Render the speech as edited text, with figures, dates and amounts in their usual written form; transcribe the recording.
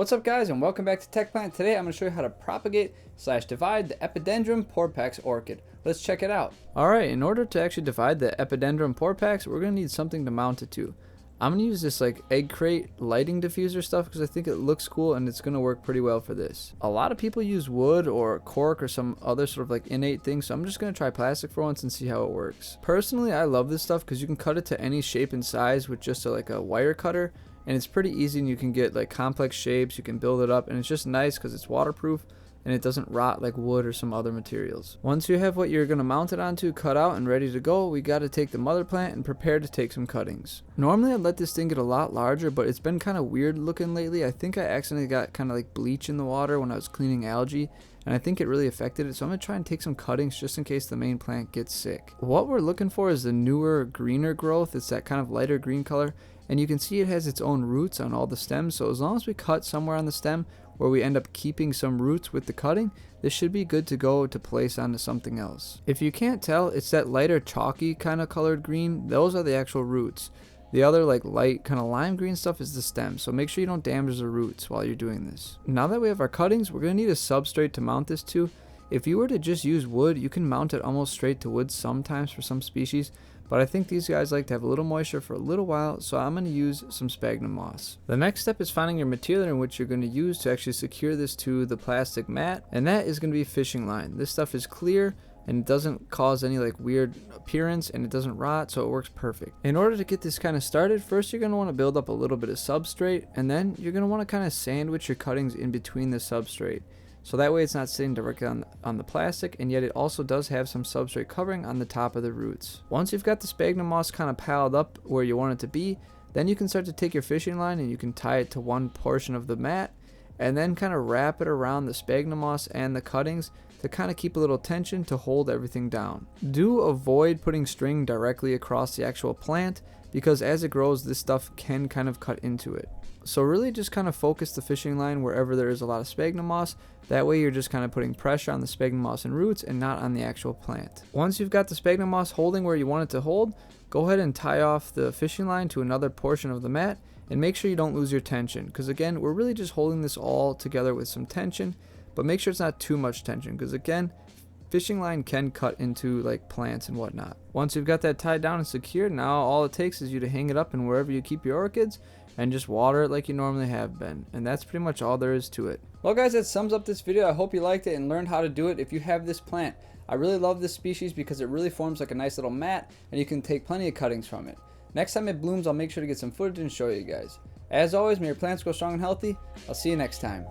What's up guys, and welcome back to Tech Plant. Today I'm going to show you how to propagate / divide the Epidendrum Porpax orchid. Let's check it out. Alright, in order to actually divide the Epidendrum Porpax, we're going to need something to mount it to. I'm going to use this like egg crate lighting diffuser stuff because I think it looks cool and it's going to work pretty well for this. A lot of people use wood or cork or some other sort of like innate thing, so I'm just going to try plastic for once and see how it works. Personally, I love this stuff because you can cut it to any shape and size with just like a wire cutter. And it's pretty easy, and you can get like complex shapes, you can build it up, and it's just nice because it's waterproof and it doesn't rot like wood or some other materials. Once you have what you're going to mount it onto cut out and ready to go, we got to take the mother plant and prepare to take some cuttings. Normally I'd let this thing get a lot larger, but it's been kind of weird looking lately. I think I accidentally got kind of like bleach in the water when I was cleaning algae, and I think it really affected it, so I'm going to try and take some cuttings just in case the main plant gets sick. What we're looking for is the newer, greener growth. It's that kind of lighter green color, and you can see it has its own roots on all the stems, so as long as we cut somewhere on the stem where we end up keeping some roots with the cutting, this should be good to go to place onto something else. If you can't tell, it's that lighter chalky kind of colored green. Those are the actual roots. The other like light kind of lime green stuff is the stem, so make sure you don't damage the roots while you're doing this. Now that we have our cuttings, we're going to need a substrate to mount this to. If you were to just use wood, you can mount it almost straight to wood sometimes for some species, but I think these guys like to have a little moisture for a little while, so I'm going to use some sphagnum moss. The next step is finding your material in which you're going to use to actually secure this to the plastic mat, and that is going to be fishing line. This stuff is clear and it doesn't cause any like weird appearance, and it doesn't rot, so it works perfect. In order to get this kind of started, first you're going to want to build up a little bit of substrate, and then you're going to want to kind of sandwich your cuttings in between the substrate. So that way it's not sitting directly on the plastic, and yet it also does have some substrate covering on the top of the roots. Once you've got the sphagnum moss kind of piled up where you want it to be, then you can start to take your fishing line and you can tie it to one portion of the mat, and then kind of wrap it around the sphagnum moss and the cuttings to kind of keep a little tension to hold everything down. Do avoid putting string directly across the actual plant, because as it grows, this stuff can kind of cut into it. So really just kind of focus the fishing line wherever there is a lot of sphagnum moss. That way you're just kind of putting pressure on the sphagnum moss and roots and not on the actual plant. Once you've got the sphagnum moss holding where you want it to hold, go ahead and tie off the fishing line to another portion of the mat, and make sure you don't lose your tension, because again, we're really just holding this all together with some tension, but make sure it's not too much tension, because again, fishing line can cut into like plants and whatnot. Once you've got that tied down and secured, now all it takes is you to hang it up in wherever you keep your orchids and just water it like you normally have been, and that's pretty much all there is to it. Well guys, that sums up this video. I hope you liked it and learned how to do it if you have this plant. I really love this species because it really forms like a nice little mat, and you can take plenty of cuttings from it. Next time it blooms, I'll make sure to get some footage and show you guys. As always, may your plants grow strong and healthy. I'll see you next time.